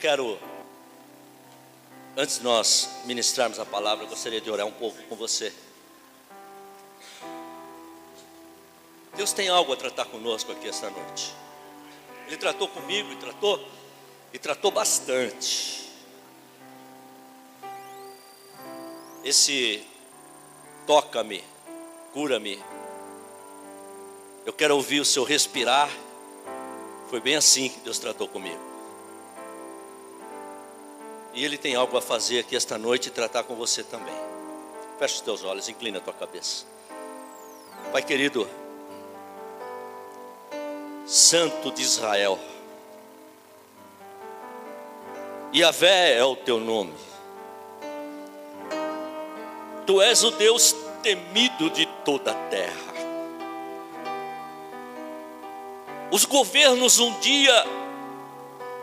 quero, antes de nós ministrarmos a palavra, eu gostaria de orar um pouco com você. Deus tem algo a tratar conosco aqui esta noite. Ele tratou comigo e tratou bastante. Esse toca-me, cura-me, eu quero ouvir o seu respirar. Foi bem assim que Deus tratou comigo. E Ele tem algo a fazer aqui esta noite e tratar com você também. Fecha os teus olhos, inclina a tua cabeça. Pai querido, Santo de Israel, Yahvé é o teu nome. Tu és o Deus temido de toda a terra. Os governos um dia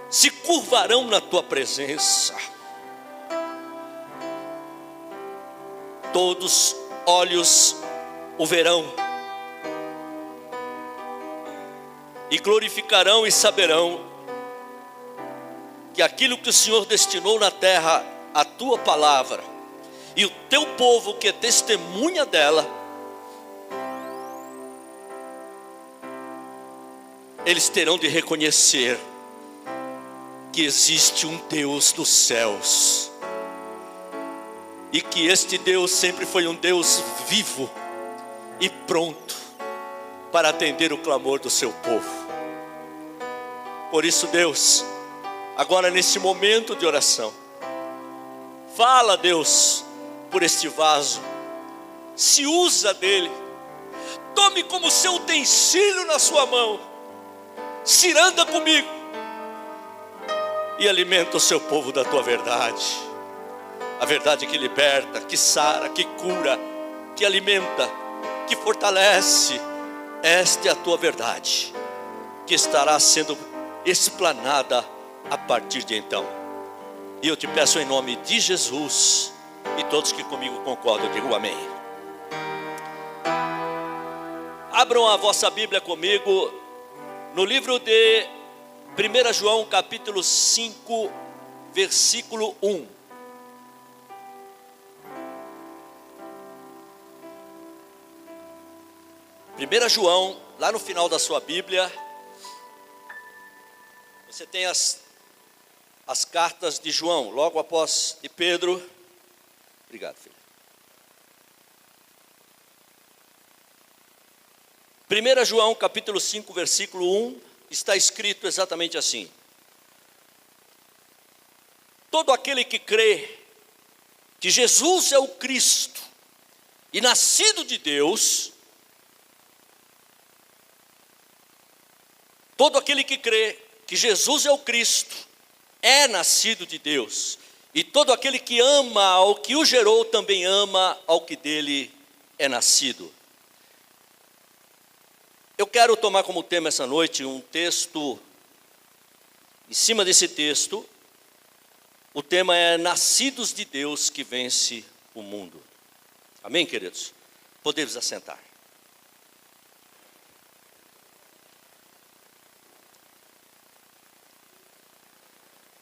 se curvarão na tua presença. Todos olhos o verão e glorificarão e saberão que aquilo que o Senhor destinou na terra, a tua palavra, e o teu povo que é testemunha dela, eles terão de reconhecer que existe um Deus dos céus, e que este Deus sempre foi um Deus vivo e pronto para atender o clamor do seu povo. Por isso, Deus, agora nesse momento de oração, fala, Deus, por este vaso, se usa dele, tome como seu utensílio na sua mão, ciranda comigo e alimenta o seu povo da tua verdade, a verdade que liberta, que sara, que cura, que alimenta, que fortalece. Esta é a tua verdade, que estará sendo explanada a partir de então. E eu te peço em nome de Jesus, e todos que comigo concordam, digam amém. Abram a vossa Bíblia comigo no livro de 1 João capítulo 5, versículo 1. João, lá no final da sua Bíblia, você tem as cartas de João, logo após de Pedro. Obrigado, filho. 1 João capítulo 5, versículo 1, está escrito exatamente assim: todo aquele que crê que Jesus é o Cristo e nascido de Deus, todo aquele que crê que Jesus é o Cristo é nascido de Deus, e todo aquele que ama ao que o gerou também ama ao que dele é nascido. Eu quero tomar como tema essa noite um texto. Em cima desse texto, o tema é nascidos de Deus que vence o mundo. Amém, queridos? Podemos assentar.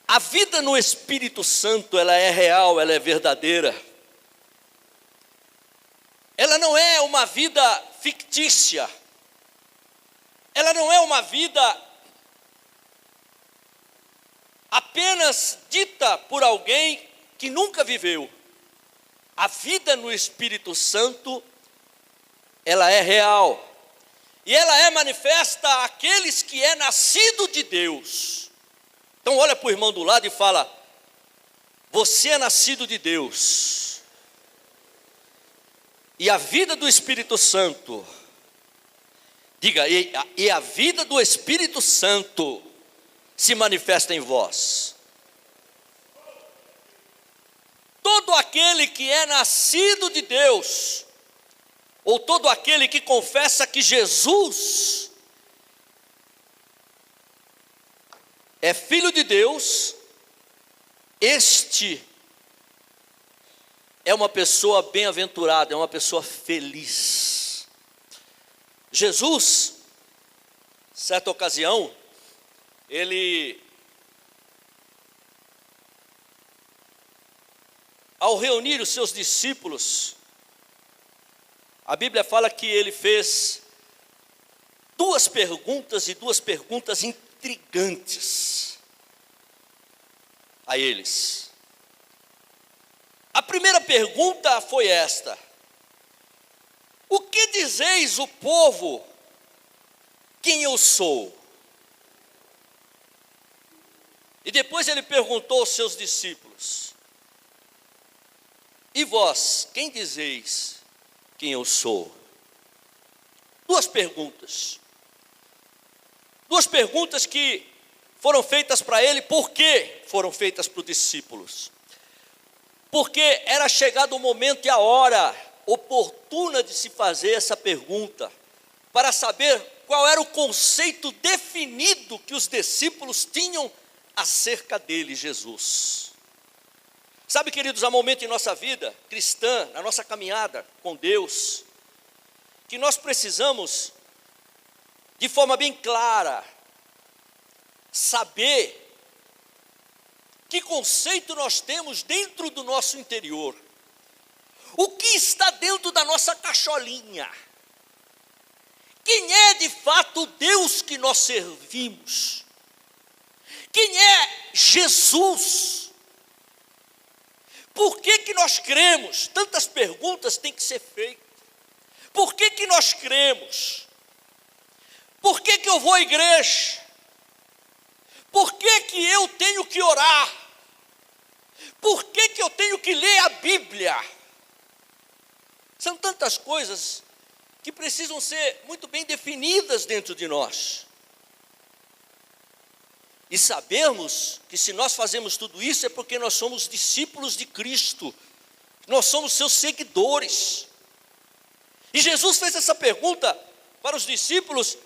A vida no Espírito Santo, ela é real, ela é verdadeira. Ela não é uma vida fictícia. Ela não é uma vida apenas dita por alguém que nunca viveu. A vida no Espírito Santo, ela é real. E ela é manifesta àqueles que é nascido de Deus. Então olha para o irmão do lado e fala: você é nascido de Deus. E a vida do Espírito Santo, diga, e a vida do Espírito Santo se manifesta em vós. Todo aquele que é nascido de Deus, ou todo aquele que confessa que Jesus é filho de Deus, este é uma pessoa bem-aventurada, é uma pessoa feliz. Jesus, certa ocasião, ele ao reunir os seus discípulos, a Bíblia fala que ele fez duas perguntas, e duas perguntas intrigantes a eles. A primeira pergunta foi esta: o que dizeis o povo quem eu sou? E depois ele perguntou aos seus discípulos: e vós, quem dizeis quem eu sou? Duas perguntas. Duas perguntas que foram feitas para ele. Por que foram feitas para os discípulos? Porque era chegado o momento e a hora oportuna de se fazer essa pergunta, para saber qual era o conceito definido que os discípulos tinham acerca dele, Jesus. Sabe, queridos, há momento em nossa vida cristã, na nossa caminhada com Deus, que nós precisamos, de forma bem clara, saber que conceito nós temos dentro do nosso interior. O que está dentro da nossa cacholinha? Quem é de fato o Deus que nós servimos? Quem é Jesus? Por que nós cremos? Tantas perguntas têm que ser feitas. Por que nós cremos? Por que eu vou à igreja? Por que eu tenho que orar? Por que eu tenho que ler a Bíblia? São tantas coisas que precisam ser muito bem definidas dentro de nós. E sabermos que se nós fazemos tudo isso é porque nós somos discípulos de Cristo. Nós somos seus seguidores. E Jesus fez essa pergunta para os discípulos: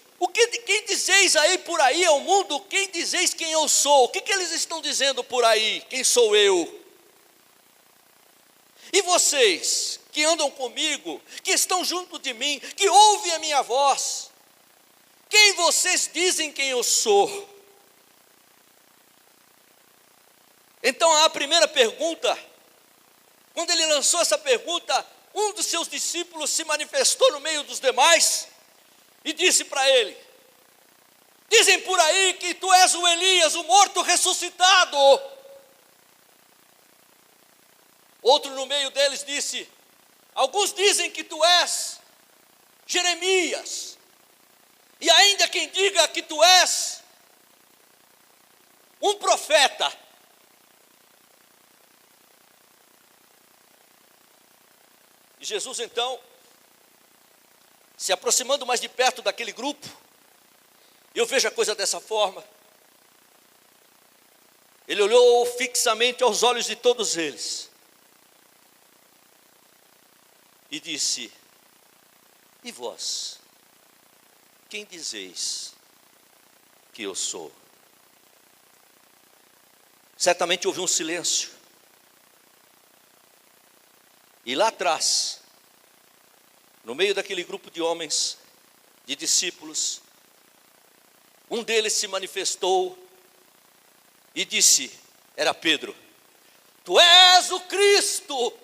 quem dizeis aí por aí ao mundo, quem dizeis quem eu sou? O que eles estão dizendo por aí? Quem sou eu? E vocês que andam comigo, que estão junto de mim, que ouvem a minha voz, quem vocês dizem quem eu sou? Então a primeira pergunta, quando ele lançou essa pergunta, um dos seus discípulos se manifestou no meio dos demais e disse para ele: dizem por aí que tu és o Elias, o morto ressuscitado. Outro no meio deles disse: alguns dizem que tu és Jeremias, e ainda quem diga que tu és um profeta. E Jesus então, se aproximando mais de perto daquele grupo, eu vejo a coisa dessa forma. Ele olhou fixamente aos olhos de todos eles e disse: e vós, quem dizeis que eu sou? Certamente houve um silêncio. E lá atrás, no meio daquele grupo de homens, de discípulos, um deles se manifestou e disse, era Pedro: tu és o Cristo,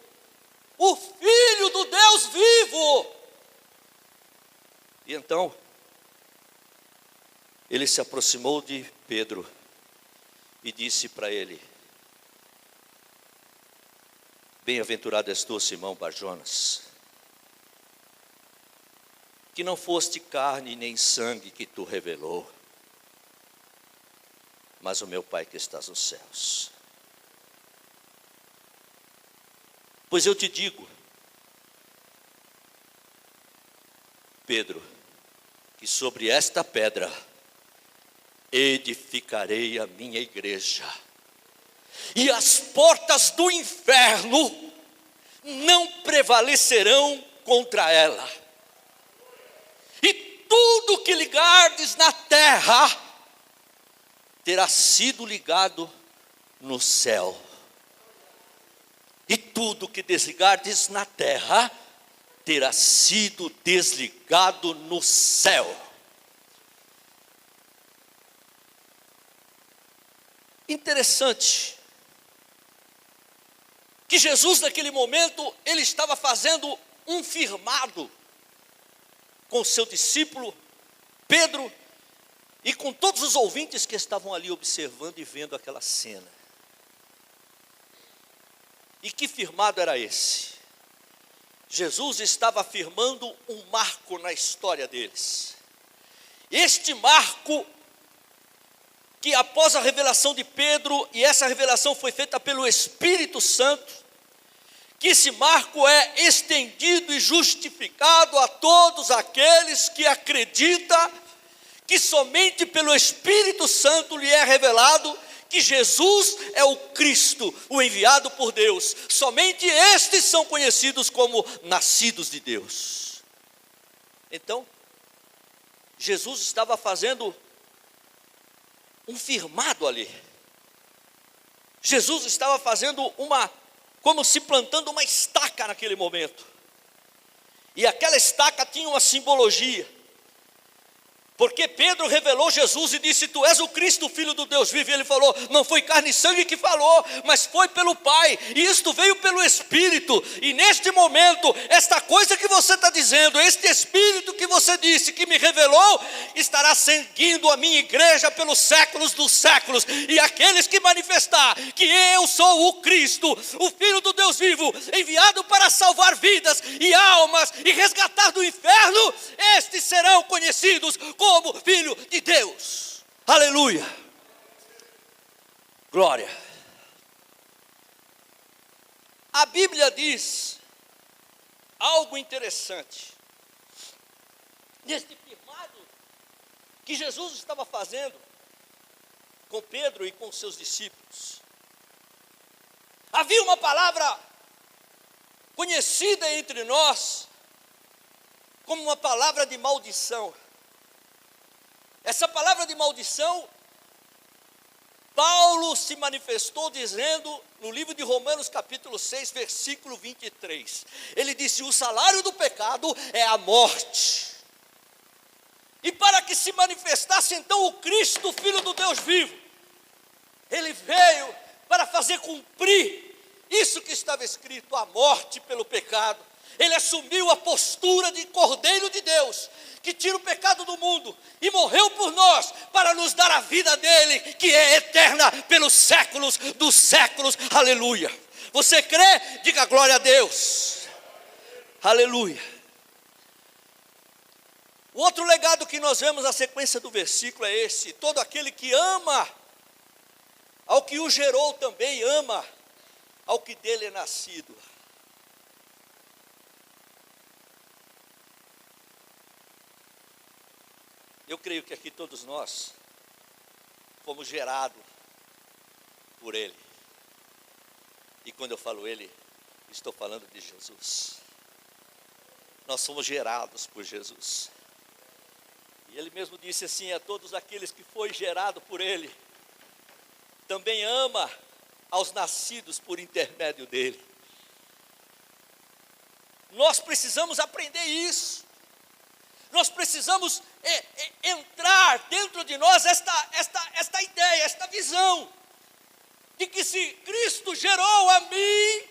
o Filho do Deus vivo. E então, ele se aproximou de Pedro e disse para ele: bem-aventurado és tu, Simão Barjonas, que não foste carne nem sangue que tu revelou, mas o meu Pai que estás nos céus. Pois eu te digo, Pedro, que sobre esta pedra edificarei a minha igreja, e as portas do inferno não prevalecerão contra ela. E tudo que ligardes na terra terá sido ligado no céu, e tudo que desligardes na terra terá sido desligado no céu. Interessante que Jesus naquele momento, ele estava fazendo um firmado com o seu discípulo Pedro e com todos os ouvintes que estavam ali observando e vendo aquela cena. E que firmado era esse? Jesus estava firmando um marco na história deles. Este marco, que após a revelação de Pedro, e essa revelação foi feita pelo Espírito Santo, que esse marco é estendido e justificado a todos aqueles que acreditam que somente pelo Espírito Santo lhe é revelado que Jesus é o Cristo, o enviado por Deus. Somente estes são conhecidos como nascidos de Deus. Então, Jesus estava fazendo um firmado ali. Jesus estava fazendo como se plantando uma estaca naquele momento. E aquela estaca tinha uma simbologia. Porque Pedro revelou Jesus e disse: tu és o Cristo, o Filho do Deus vivo. E ele falou: não foi carne e sangue que falou, mas foi pelo Pai. E isto veio pelo Espírito. E neste momento, esta coisa que você está dizendo, este Espírito que você disse, que me revelou, estará seguindo a minha igreja pelos séculos dos séculos. E aqueles que manifestar que eu sou o Cristo, o Filho do Deus vivo, enviado para salvar vidas e almas e resgatar do inferno, estes serão conhecidos como Filho de Deus. Aleluia. Glória. A Bíblia diz algo interessante. Neste firmado que Jesus estava fazendo com Pedro e com seus discípulos, havia uma palavra conhecida entre nós como uma palavra de maldição. Essa palavra de maldição, Paulo se manifestou dizendo no livro de Romanos capítulo 6, versículo 23. Ele disse: o salário do pecado é a morte. E para que se manifestasse então o Cristo, Filho do Deus vivo, ele veio para fazer cumprir isso que estava escrito, a morte pelo pecado. Ele assumiu a postura de Cordeiro de Deus, que tira o pecado do mundo, e morreu por nós, para nos dar a vida dele, que é eterna pelos séculos dos séculos. Aleluia. Você crê? Diga glória a Deus. Aleluia. O outro legado que nós vemos na sequência do versículo é esse: todo aquele que ama ao que o gerou também ama ao que dele é nascido. Eu creio que aqui todos nós fomos gerados por Ele. E quando eu falo Ele, estou falando de Jesus. Nós somos gerados por Jesus. E Ele mesmo disse assim: a todos aqueles que foi gerado por Ele, também ama aos nascidos por intermédio dEle. Nós precisamos aprender isso. Nós precisamos entrar dentro de nós esta ideia, esta visão, de que se Cristo gerou a mim,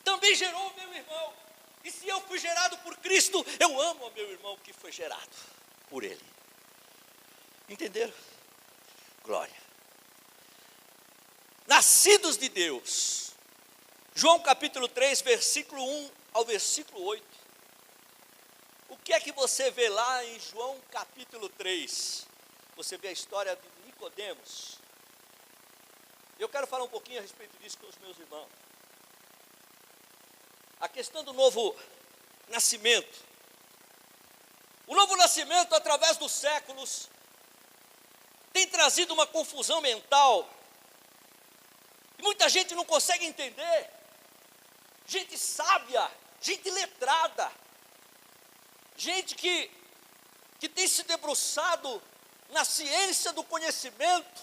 também gerou o meu irmão. E se eu fui gerado por Cristo, eu amo o meu irmão que foi gerado por Ele. Entenderam? Glória. Nascidos de Deus. João capítulo 3, versículo 1 ao versículo 8. O que é que você vê lá em João capítulo 3? Você vê a história de Nicodemos. Eu quero falar um pouquinho a respeito disso com os meus irmãos. A questão do novo nascimento. O novo nascimento, através dos séculos, tem trazido uma confusão mental. E muita gente não consegue entender. Gente sábia, gente letrada, gente que tem se debruçado na ciência do conhecimento,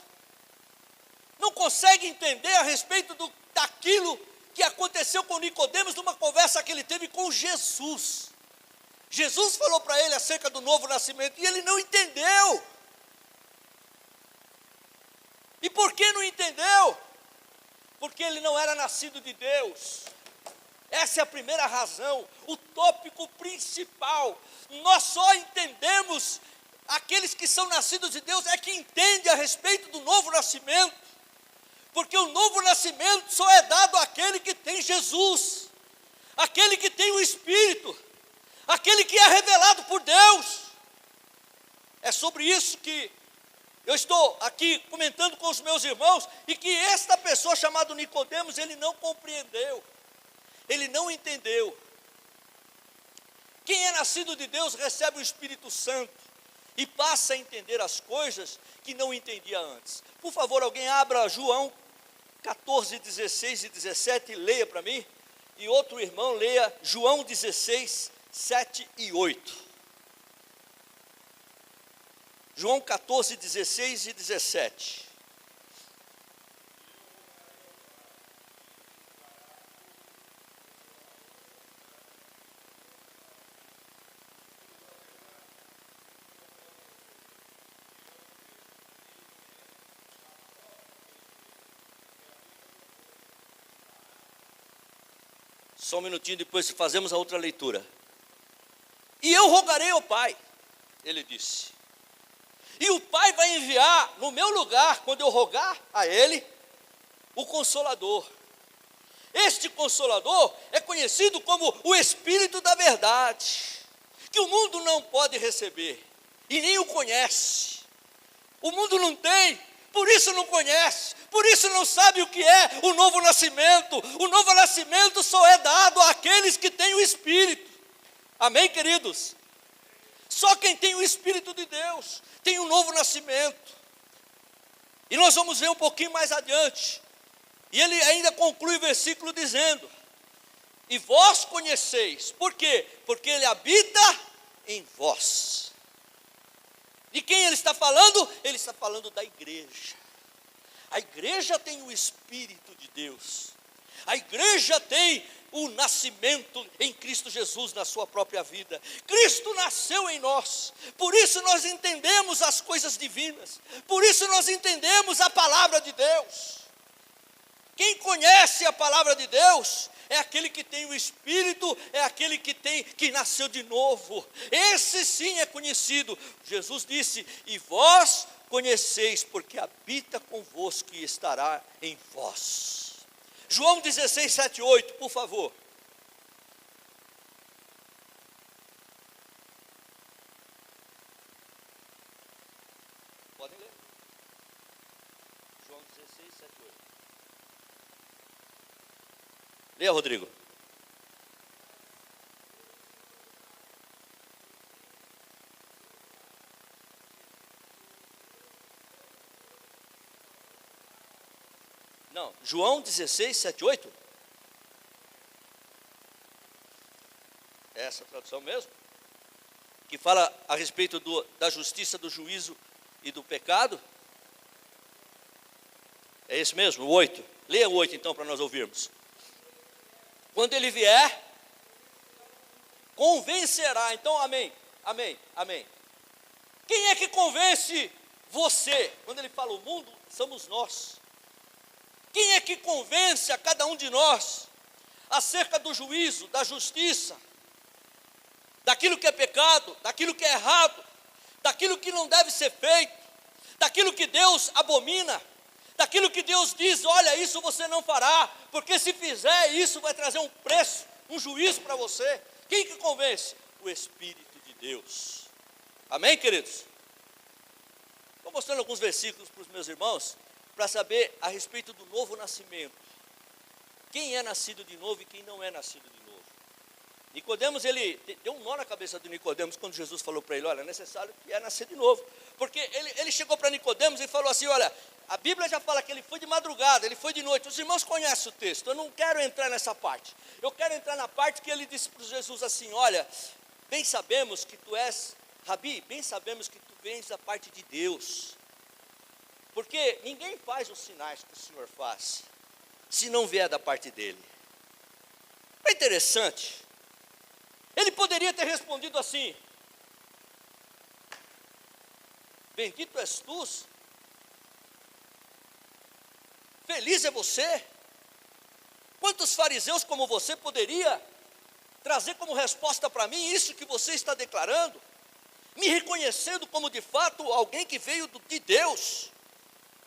não consegue entender a respeito daquilo que aconteceu com Nicodemos numa conversa que ele teve com Jesus. Jesus falou para ele acerca do novo nascimento e ele não entendeu. E por que não entendeu? porque ele não era nascido de Deus. Essa é a primeira razão, o tópico principal. Nós só entendemos, aqueles que são nascidos de Deus, é que entendem a respeito do novo nascimento, porque o novo nascimento só é dado àquele que tem Jesus, aquele que tem o Espírito, aquele que é revelado por Deus. É sobre isso que eu estou aqui comentando com os meus irmãos, e que esta pessoa chamada Nicodemos, ele não compreendeu, ele não entendeu. Quem é nascido de Deus recebe o Espírito Santo e passa a entender as coisas que não entendia antes. Por favor, alguém abra João 14, 16 e 17 e leia para mim. E outro irmão leia João 16, 7 e 8. João 14, 16 e 17. Só um minutinho, depois fazemos a outra leitura. E eu rogarei ao Pai, ele disse. E o Pai vai enviar no meu lugar, quando eu rogar a Ele, o Consolador. Este Consolador é conhecido como o Espírito da Verdade, que o mundo não pode receber, e nem o conhece. O mundo não tem, por isso não conhece, por isso não sabe o que é o novo nascimento. O novo nascimento só é dado àqueles que têm o Espírito. Amém, queridos? Só quem tem o Espírito de Deus tem um novo nascimento. E nós vamos ver um pouquinho mais adiante. E ele ainda conclui o versículo dizendo: e vós conheceis. Por quê? Porque ele habita em vós. De quem ele está falando? Ele está falando da igreja. A igreja tem o Espírito de Deus. A igreja tem o nascimento em Cristo Jesus na sua própria vida. Cristo nasceu em nós, por isso nós entendemos as coisas divinas, por isso nós entendemos a palavra de Deus. Quem conhece a palavra de Deus é aquele que tem o Espírito, é aquele que nasceu de novo. Esse sim é conhecido. Jesus disse: e vós conheceis, porque habita convosco e estará em vós. João 16, 7 e 8, por favor. Podem ler. João 16, 7 e 8. Leia, Rodrigo. Não, João 16, 7 e 8? É essa a tradução mesmo? Que fala a respeito da justiça, do juízo e do pecado? É esse mesmo, o 8? Leia o 8 então para nós ouvirmos. Quando ele vier, convencerá. Então, amém, amém, amém. Quem é que convence você? Quando ele fala o mundo, somos nós. Quem é que convence a cada um de nós acerca do juízo, da justiça, daquilo que é pecado, daquilo que é errado, daquilo que não deve ser feito, daquilo que Deus abomina, daquilo que Deus diz: olha, isso você não fará, porque se fizer isso vai trazer um preço, um juízo para você. Quem que convence? O Espírito de Deus. Amém, queridos? Estou mostrando alguns versículos para os meus irmãos, para saber a respeito do novo nascimento. Quem é nascido de novo e quem não é nascido de novo. Nicodemos, ele deu um nó na cabeça de Nicodemos quando Jesus falou para ele: olha, é necessário que é nascer de novo. Porque ele chegou para Nicodemos e falou assim: olha, a Bíblia já fala que ele foi de madrugada, ele foi de noite. Os irmãos conhecem o texto, eu não quero entrar nessa parte. Eu quero entrar na parte que ele disse para Jesus assim: olha, bem sabemos que tu és, Rabi, bem sabemos que tu vens da parte de Deus. Porque ninguém faz os sinais que o Senhor faz, se não vier da parte dele. É interessante. Ele poderia ter respondido assim: bendito és tu, feliz é você, Quantos fariseus como você poderia trazer como resposta para mim isso que você está declarando? Me reconhecendo como de fato alguém que veio de Deus.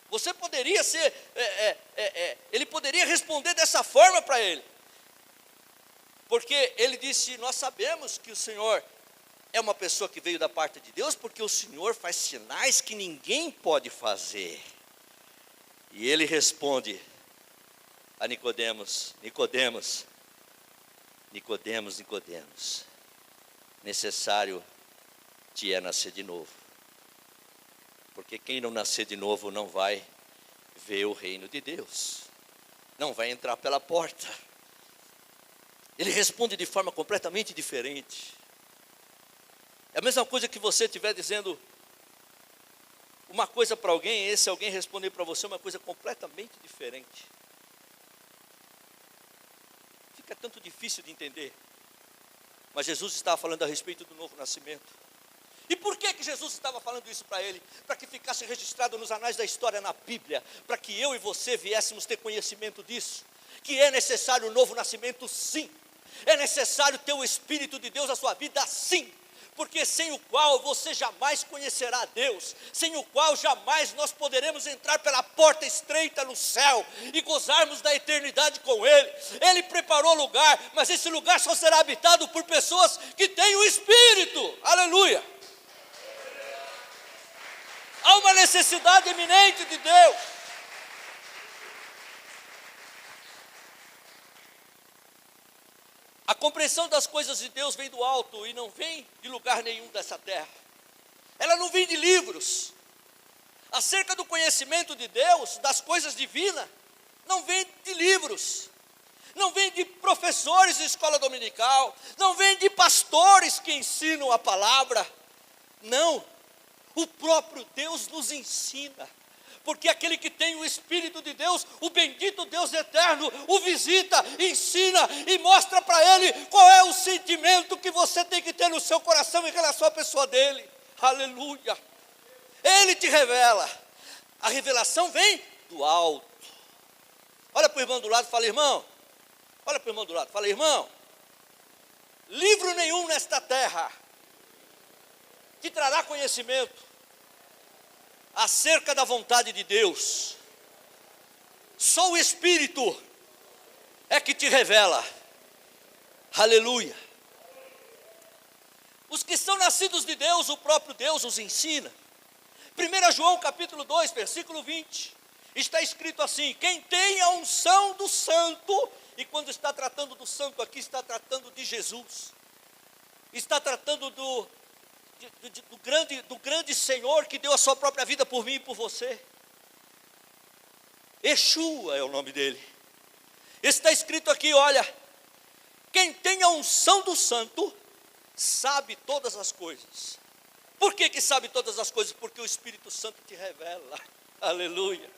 Você poderia ser, ele poderia responder dessa forma para ele. Porque ele disse, nós sabemos que o Senhor é uma pessoa que veio da parte de Deus, porque o Senhor faz sinais que ninguém pode fazer. E ele responde a Nicodemos, necessário te é nascer de novo. Porque quem não nascer de novo não vai ver o reino de Deus. Não vai entrar pela porta. Ele responde de forma completamente diferente. É a mesma coisa que você estiver dizendo uma coisa para alguém, esse alguém responder para você uma coisa completamente diferente. Fica tanto difícil de entender. Mas Jesus estava falando a respeito do novo nascimento. E por que Jesus estava falando isso para ele? Para que ficasse registrado nos anais da história, na Bíblia, para que eu e você viéssemos ter conhecimento disso. Que é necessário um novo nascimento, sim. É necessário ter o Espírito de Deus na sua vida, sim. Porque sem o qual você jamais conhecerá a Deus, sem o qual jamais nós poderemos entrar pela porta estreita no céu e gozarmos da eternidade com Ele. Ele preparou lugar, mas esse lugar só será habitado por pessoas que têm o Espírito. Aleluia! Há uma necessidade iminente de Deus. A compreensão das coisas de Deus vem do alto e não vem de lugar nenhum dessa terra. Ela não vem de livros. Acerca do conhecimento de Deus, das coisas divinas, não vem de livros. Não vem de professores de escola dominical. Não vem de pastores que ensinam a palavra. Não. O próprio Deus nos ensina. Porque aquele que tem o Espírito de Deus, o bendito Deus eterno, o visita, ensina e mostra para ele qual é o sentimento que você tem que ter no seu coração em relação à pessoa dele. Aleluia! Ele te revela. A revelação vem do alto. Olha para o irmão do lado e fala, irmão. Olha para o irmão do lado e fala, irmão. Livro nenhum nesta terra te trará conhecimento acerca da vontade de Deus. Só o Espírito é que te revela. Aleluia. Os que são nascidos de Deus, o próprio Deus os ensina. 1 João capítulo 2, versículo 20, está escrito assim, quem tem a unção do santo, e quando está tratando do santo aqui, está tratando de Jesus, está tratando do grande Senhor que deu a sua própria vida por mim e por você. Yeshua é o nome dele. Está escrito aqui, olha, quem tem a unção do santo, sabe todas as coisas. Por que sabe todas as coisas? Porque o Espírito Santo te revela. Aleluia.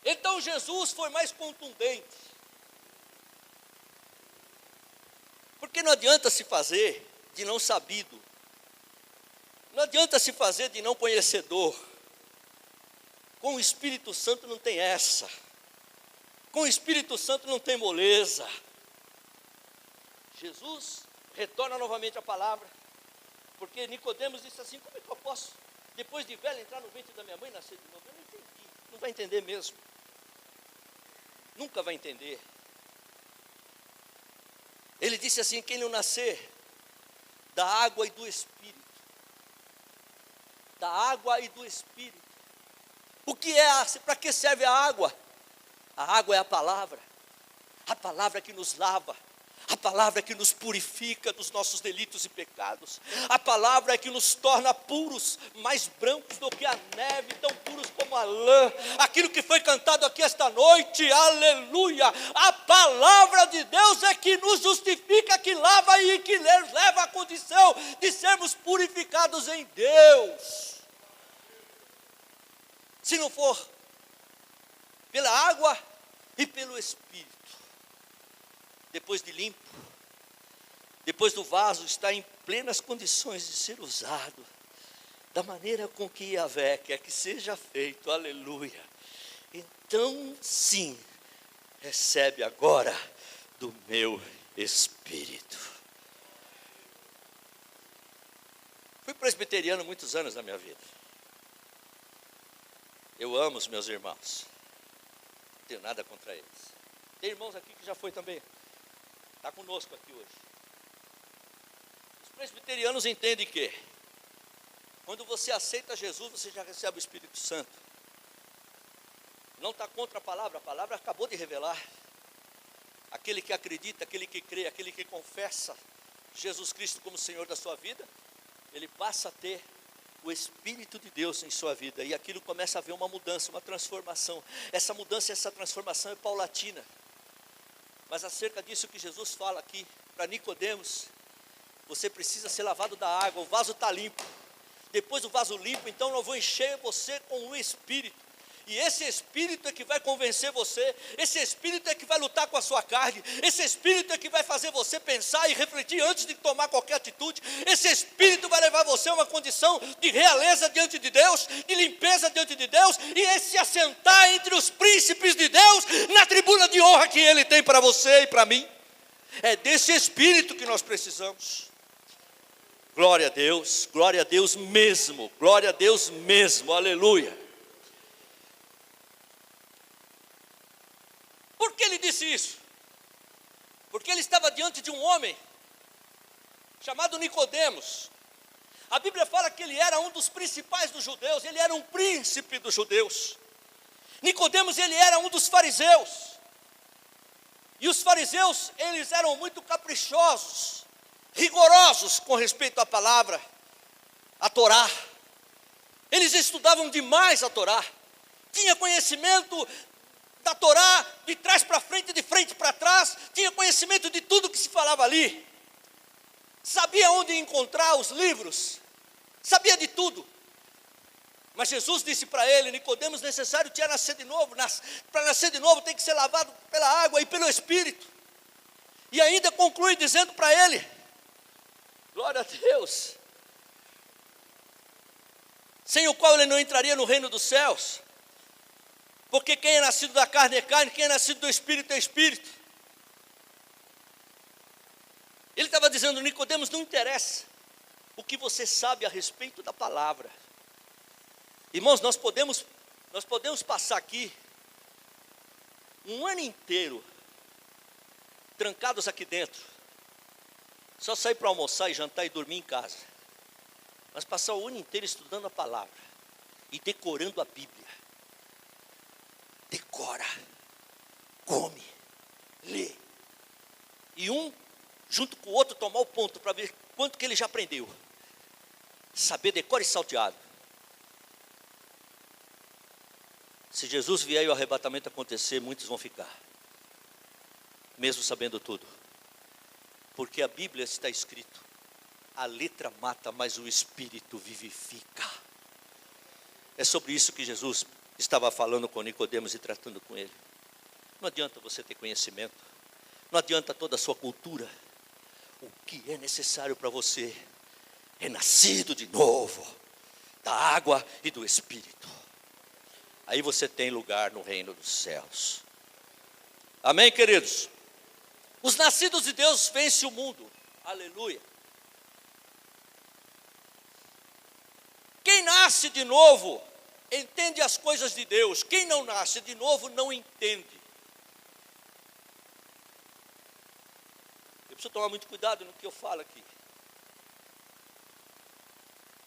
Então Jesus foi mais contundente. Porque não adianta se fazer de não sabido. Não adianta se fazer de não conhecedor. Com o Espírito Santo não tem essa. Com o Espírito Santo não tem moleza. Jesus retorna novamente a palavra. Porque Nicodemos disse assim, como é que eu posso, depois de velho, entrar no ventre da minha mãe e nascer de novo? Eu não entendi. Não vai entender mesmo. Nunca vai entender. Ele disse assim, quem não nascer da água e do Espírito. Da água e do Espírito. O que é, para que serve a água? A água é a palavra que nos lava, a palavra que nos purifica dos nossos delitos e pecados, a palavra que nos torna puros, mais brancos do que a neve, tão puros como a lã, aquilo que foi cantado aqui esta noite, aleluia, a palavra de Deus é que nos justifica, que lava e que leva à condição de sermos purificados em Deus. Se não for pela água e pelo Espírito, depois de limpo, depois do vaso estar em plenas condições de ser usado, da maneira com que Yahvé quer que seja feito, aleluia. Então sim, recebe agora do meu espírito. Fui presbiteriano muitos anos na minha vida. Eu amo os meus irmãos. Não tenho nada contra eles. Tem irmãos aqui que já foi também. Está conosco aqui hoje. Os presbiterianos entendem que quando você aceita Jesus, você já recebe o Espírito Santo. Não está contra a palavra acabou de revelar. Aquele que acredita, aquele que crê, aquele que confessa Jesus Cristo como Senhor da sua vida, ele passa a ter o Espírito de Deus em sua vida. E aquilo começa a haver uma mudança, uma transformação. Essa mudança, essa transformação é paulatina. Mas acerca disso que Jesus fala aqui para Nicodemos, você precisa ser lavado da água, o vaso está limpo. Depois do vaso limpo, então eu vou encher você com o Espírito. E esse Espírito é que vai convencer você, esse Espírito é que vai lutar com a sua carne, esse Espírito é que vai fazer você pensar e refletir antes de tomar qualquer atitude, esse Espírito vai levar você a uma condição de realeza diante de Deus, de limpeza diante de Deus, e esse assentar entre os príncipes de Deus, na tribuna de honra que Ele tem para você e para mim. É desse Espírito que nós precisamos. Glória a Deus mesmo, aleluia. Por que ele disse isso? Porque ele estava diante de um homem chamado Nicodemos. A Bíblia fala que ele era um dos principais dos judeus, ele era um príncipe dos judeus. Nicodemos, ele era um dos fariseus. E os fariseus, eles eram muito caprichosos, rigorosos com respeito à palavra, à Torá. Eles estudavam demais a Torá. Tinha conhecimento da Torá, de trás para frente, de frente para trás, tinha conhecimento de tudo que se falava ali, sabia onde encontrar os livros, sabia de tudo. Mas Jesus disse para ele: Nicodemos, necessário tinha nascer de novo, para nascer de novo tem que ser lavado pela água e pelo Espírito. E ainda conclui dizendo para ele, glória a Deus, sem o qual ele não entraria no reino dos céus. Porque quem é nascido da carne é carne, quem é nascido do Espírito é Espírito. Ele estava dizendo: Nicodemos, não interessa o que você sabe a respeito da palavra. Irmãos, nós podemos passar aqui um ano inteiro trancados aqui dentro, só sair para almoçar e jantar e dormir em casa, mas passar o ano inteiro estudando a palavra e decorando a Bíblia. Decora, come, lê. E um, junto com o outro, tomar o ponto para ver quanto que ele já aprendeu. Saber decora e salteado. Se Jesus vier e o arrebatamento acontecer, muitos vão ficar, mesmo sabendo tudo. Porque a Bíblia está escrito: a letra mata, mas o Espírito vivifica. É sobre isso que Jesus estava falando com Nicodemos e tratando com ele. Não adianta você ter conhecimento, não adianta toda a sua cultura. O que é necessário para você é nascido de novo, da água e do Espírito. Aí você tem lugar no reino dos céus. Amém, queridos? Os nascidos de Deus vencem o mundo. Aleluia. Quem nasce de novo entende as coisas de Deus. Quem não nasce de novo não entende. Eu preciso tomar muito cuidado no que eu falo aqui.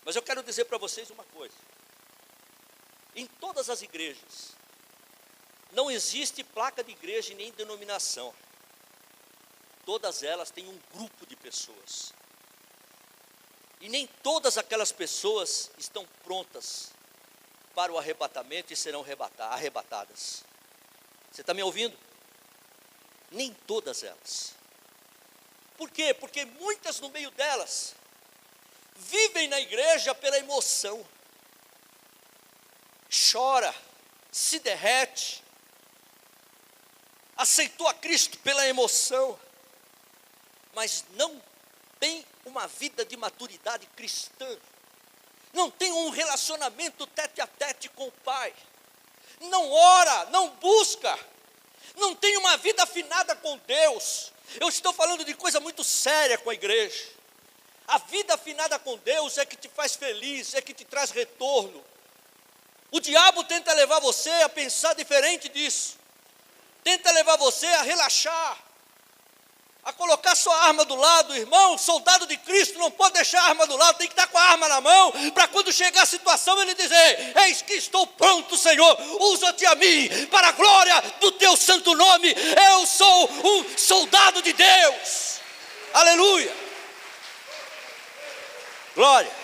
Mas eu quero dizer para vocês uma coisa. Em todas as igrejas, não existe placa de igreja e nem denominação. Todas elas têm um grupo de pessoas. E nem todas aquelas pessoas estão prontas para o arrebatamento e serão arrebatadas. Você está me ouvindo? Nem todas elas. Por quê? Porque muitas no meio delas vivem na igreja pela emoção. Chora, se derrete, aceitou a Cristo pela emoção, mas não tem uma vida de maturidade cristã. Não tem um relacionamento tete a tete com o Pai, não ora, não busca, não tem uma vida afinada com Deus. Eu estou falando de coisa muito séria com a igreja. A vida afinada com Deus é que te faz feliz, é que te traz retorno. O diabo tenta levar você a pensar diferente disso. Tenta levar você a relaxar, a colocar sua arma do lado. Irmão, soldado de Cristo não pode deixar a arma do lado, tem que estar com a arma na mão, para quando chegar a situação ele dizer: eis que estou pronto, Senhor, usa-te a mim, para a glória do teu santo nome, eu sou um soldado de Deus. Aleluia, glória.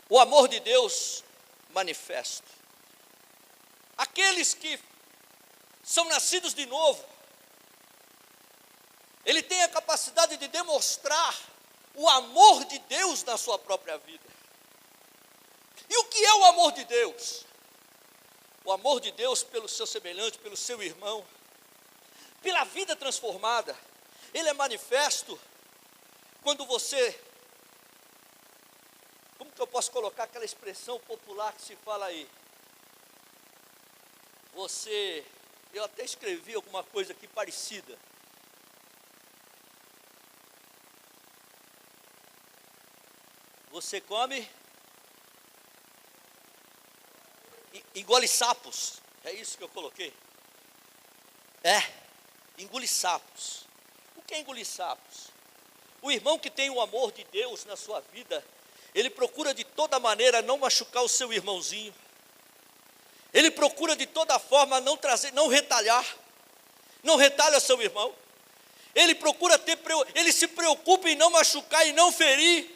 O amor de Deus manifesto. Aqueles que são nascidos de novo, ele tem a capacidade de demonstrar o amor de Deus na sua própria vida. E o que é o amor de Deus? O amor de Deus pelo seu semelhante, pelo seu irmão, pela vida transformada. Ele é manifesto quando você, como que eu posso colocar aquela expressão popular que se fala aí? Eu até escrevi alguma coisa aqui parecida. Você come, engole sapos. É isso que eu coloquei. Engole sapos. O que é engolir sapos? O irmão que tem o amor de Deus na sua vida, ele procura de toda maneira não machucar o seu irmãozinho. Ele procura de toda forma não retalhar o seu irmão. Ele se preocupa em não machucar e não ferir,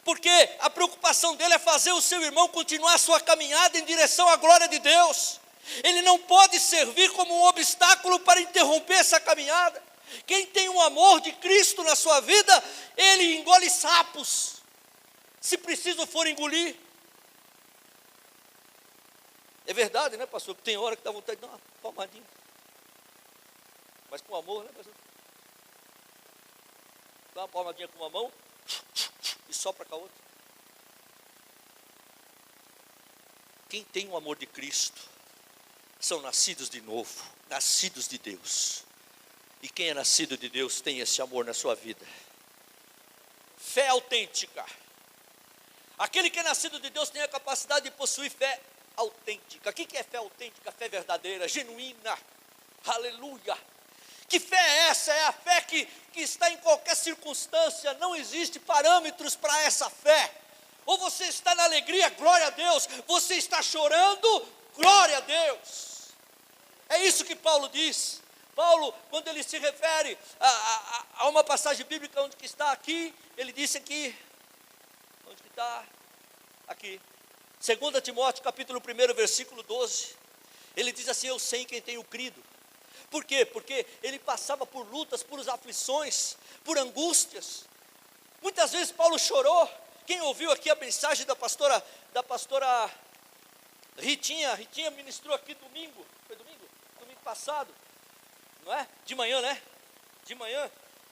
porque a preocupação dele é fazer o seu irmão continuar a sua caminhada em direção à glória de Deus. Ele não pode servir como um obstáculo para interromper essa caminhada. Quem tem o amor de Cristo na sua vida, ele engole sapos, se preciso for engolir. É verdade, né, pastor? Que tem hora que dá vontade de dar uma palmadinha. Mas com amor, né, pastor? Dá uma palmadinha com uma mão e sopra com a outra. Quem tem o amor de Cristo são nascidos de novo, nascidos de Deus. E quem é nascido de Deus tem esse amor na sua vida. Fé autêntica. Aquele que é nascido de Deus tem a capacidade de possuir fé autêntica. O que é fé autêntica? Fé verdadeira, genuína. Aleluia. Que fé é essa? É a fé que está em qualquer circunstância. Não existe parâmetros para essa fé. Ou você está na alegria, glória a Deus. Você está chorando, glória a Deus. É isso que Paulo diz. Paulo, quando ele se refere a uma passagem bíblica onde que está aqui, ele disse aqui, onde que está? Aqui. 2 Timóteo, capítulo 1, versículo 12, ele diz assim: eu sei em quem tenho crido. Por quê? Porque ele passava por lutas, por aflições, por angústias. Muitas vezes Paulo chorou. Quem ouviu aqui a mensagem da pastora Ritinha ministrou aqui domingo, foi domingo passado, não é? De manhã, né? De manhã,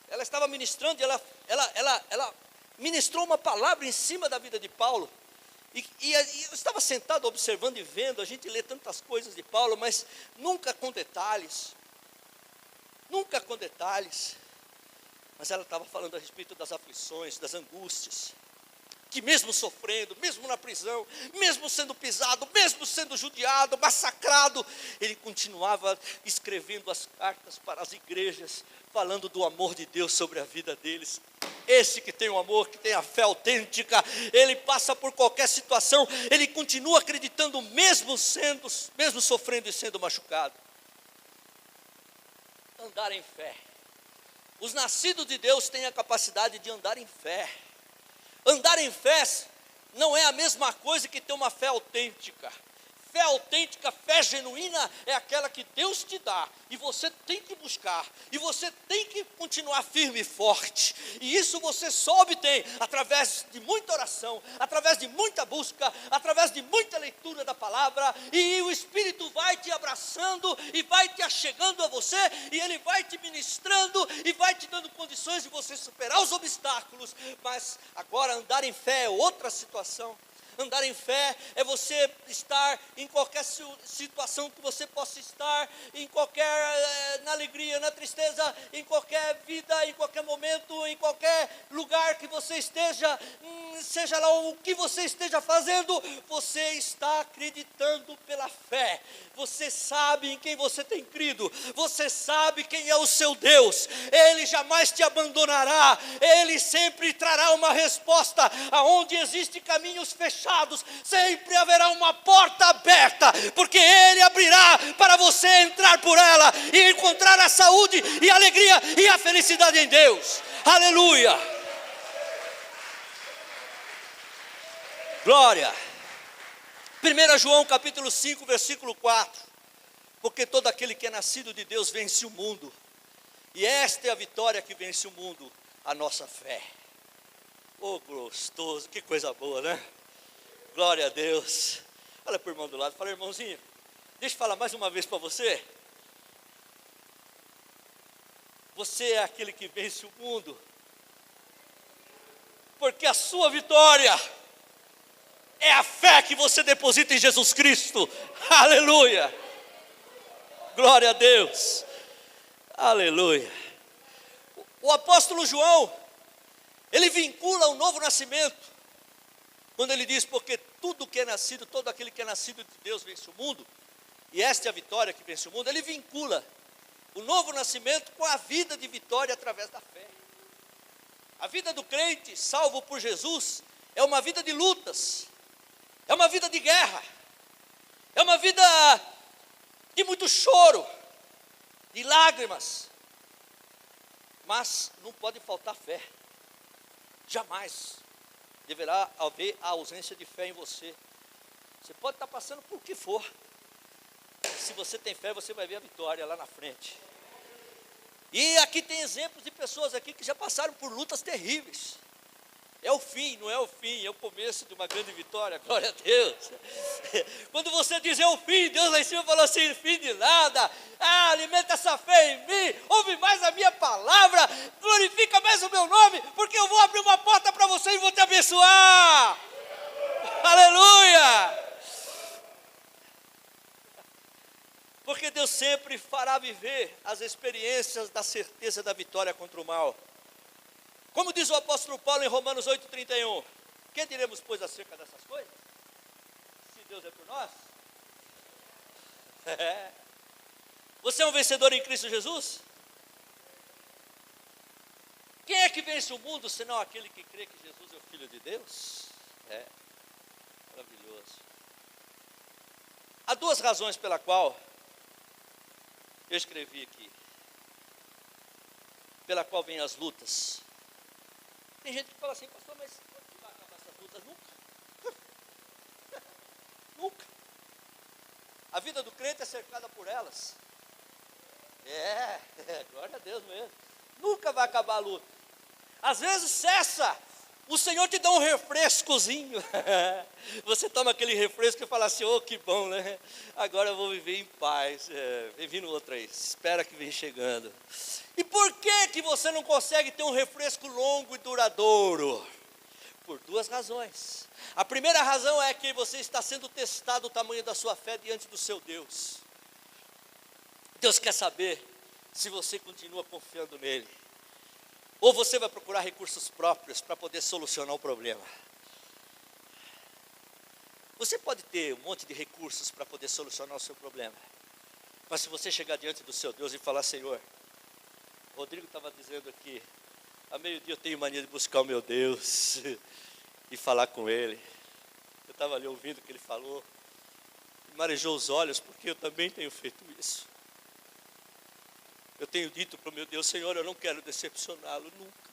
ela estava ministrando e ela ministrou uma palavra em cima da vida de Paulo. E eu estava sentado observando e vendo, a gente lê tantas coisas de Paulo, mas nunca com detalhes. Mas ela estava falando a respeito das aflições, das angústias, que mesmo sofrendo, mesmo na prisão, mesmo sendo pisado, mesmo sendo judiado, massacrado, ele continuava escrevendo as cartas para as igrejas, falando do amor de Deus sobre a vida deles. Esse que tem o amor, que tem a fé autêntica, ele passa por qualquer situação, ele continua acreditando mesmo sofrendo e sendo machucado. Andar em fé. Os nascidos de Deus têm a capacidade de andar em fé. Andar em fé não é a mesma coisa que ter uma fé autêntica. Fé autêntica, fé genuína é aquela que Deus te dá e você tem que buscar, e você tem que continuar firme e forte, e isso você só obtém através de muita oração, através de muita busca, através de muita leitura da palavra, e o Espírito vai te abraçando e vai te achegando a você, e Ele vai te ministrando e vai te dando condições de você superar os obstáculos. Mas agora andar em fé é outra situação. Andar em fé é você estar em qualquer situação que você possa estar, em qualquer, na alegria, na tristeza, em qualquer vida, em qualquer momento, em qualquer lugar que você esteja, seja lá o que você esteja fazendo, você está acreditando pela fé. Você sabe em quem você tem crido, você sabe quem é o seu Deus. Ele jamais te abandonará, Ele sempre trará uma resposta. Aonde existem caminhos fechados, sempre haverá uma porta aberta, porque Ele abrirá para você entrar por ela e encontrar a saúde e a alegria e a felicidade em Deus. Aleluia! Glória! 1 João capítulo 5, versículo 4. Porque todo aquele que é nascido de Deus vence o mundo. E esta é a vitória que vence o mundo, a nossa fé. Oh, gostoso, que coisa boa, né? Glória a Deus. Olha para o irmão do lado, fala: irmãozinho, deixa eu falar mais uma vez para você. Você é aquele que vence o mundo, porque a sua vitória é a fé que você deposita em Jesus Cristo. Aleluia! Glória a Deus! Aleluia! O apóstolo João, ele vincula o novo nascimento, quando ele diz: porque tudo que é nascido, todo aquele que é nascido de Deus vence o mundo, e esta é a vitória que vence o mundo. Ele vincula o novo nascimento com a vida de vitória através da fé. A vida do crente, salvo por Jesus, é uma vida de lutas, é uma vida de guerra, é uma vida de muito choro, de lágrimas, mas não pode faltar fé. Jamais deverá haver a ausência de fé em você. Você pode estar passando por o que for, se você tem fé, você vai ver a vitória lá na frente. E aqui tem exemplos de pessoas aqui que já passaram por lutas terríveis. É o fim, não é o fim, é o começo de uma grande vitória, glória a Deus. Quando você diz é o fim, Deus lá em cima falou assim: fim de nada, alimenta essa fé em mim, ouve mais a minha palavra, glorifica mais o meu nome, porque eu vou abrir uma porta para você e vou te abençoar. Aleluia! Porque Deus sempre fará viver as experiências da certeza da vitória contra o mal. Como diz o apóstolo Paulo em Romanos 8,31, que diremos, pois, acerca dessas coisas? Se Deus é por nós? Você é um vencedor em Cristo Jesus? Quem é que vence o mundo, senão aquele que crê que Jesus é o Filho de Deus? É, maravilhoso. Há duas razões pela qual eu escrevi aqui, pela qual vêm as lutas. Tem gente que fala assim: pastor, mas quando que vai acabar essas lutas? Nunca. Nunca. A vida do crente é cercada por elas. Glória a Deus mesmo. Nunca vai acabar a luta. Às vezes cessa. O Senhor te dá um refrescozinho. Você toma aquele refresco e fala assim: oh, que bom, né? Agora eu vou viver em paz. Vem vindo outra aí, espera que vem chegando. E por que você não consegue ter um refresco longo e duradouro? Por duas razões. A primeira razão é que você está sendo testado o tamanho da sua fé diante do seu Deus. Deus quer saber se você continua confiando nele, ou você vai procurar recursos próprios para poder solucionar o problema. Você pode ter um monte de recursos para poder solucionar o seu problema, mas se você chegar diante do seu Deus e falar: Senhor, Rodrigo estava dizendo aqui, a meio-dia eu tenho mania de buscar o meu Deus e falar com Ele. Eu estava ali ouvindo o que Ele falou, marejou os olhos, porque eu também tenho feito isso. Eu tenho dito para o meu Deus: Senhor, eu não quero decepcioná-lo nunca.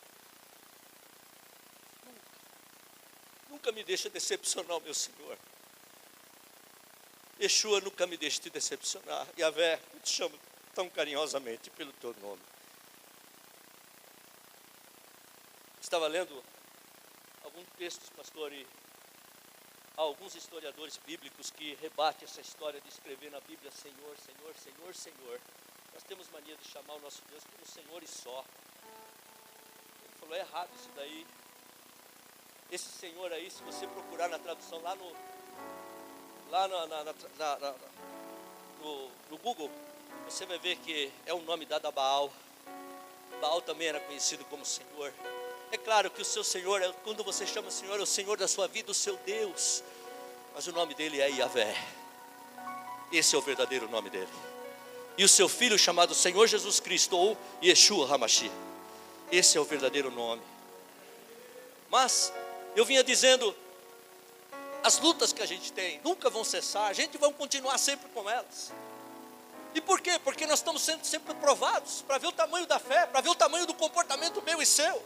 Nunca me deixa decepcionar o meu Senhor. Yeshua, nunca me deixe te decepcionar. Yahvé, eu te chamo tão carinhosamente pelo teu nome. Estava lendo alguns textos, pastor, e há alguns historiadores bíblicos que rebatem essa história de escrever na Bíblia Senhor, Senhor, Senhor, Senhor. Nós temos mania de chamar o nosso Deus como Senhor e só. Ele falou: é errado isso daí. Esse Senhor aí, se você procurar na tradução no Google, você vai ver que é um nome dado a Baal. Baal também era conhecido como Senhor. É claro que o seu Senhor, quando você chama Senhor, é o Senhor da sua vida, o seu Deus. Mas o nome dele é Yahvé. Esse é o verdadeiro nome dele. E o seu filho chamado Senhor Jesus Cristo, ou Yeshua HaMashiach. Esse é o verdadeiro nome. Mas eu vinha dizendo, as lutas que a gente tem nunca vão cessar, a gente vai continuar sempre com elas. E por quê? Porque nós estamos sendo sempre provados, para ver o tamanho da fé, para ver o tamanho do comportamento meu e seu.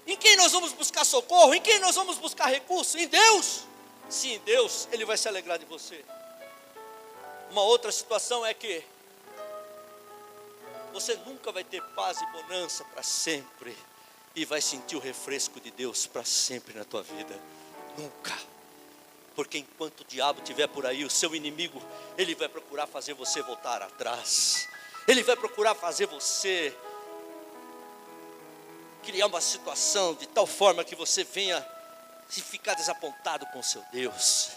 Em quem nós vamos buscar socorro? Em quem nós vamos buscar recurso? Em Deus. Sim, em Deus, Ele vai se alegrar de você. Uma outra situação é que você nunca vai ter paz e bonança para sempre, e vai sentir o refresco de Deus para sempre na tua vida. Nunca. Porque enquanto o diabo estiver por aí, o seu inimigo, ele vai procurar fazer você voltar atrás. Ele vai procurar fazer você criar uma situação de tal forma que você venha se ficar desapontado com o seu Deus.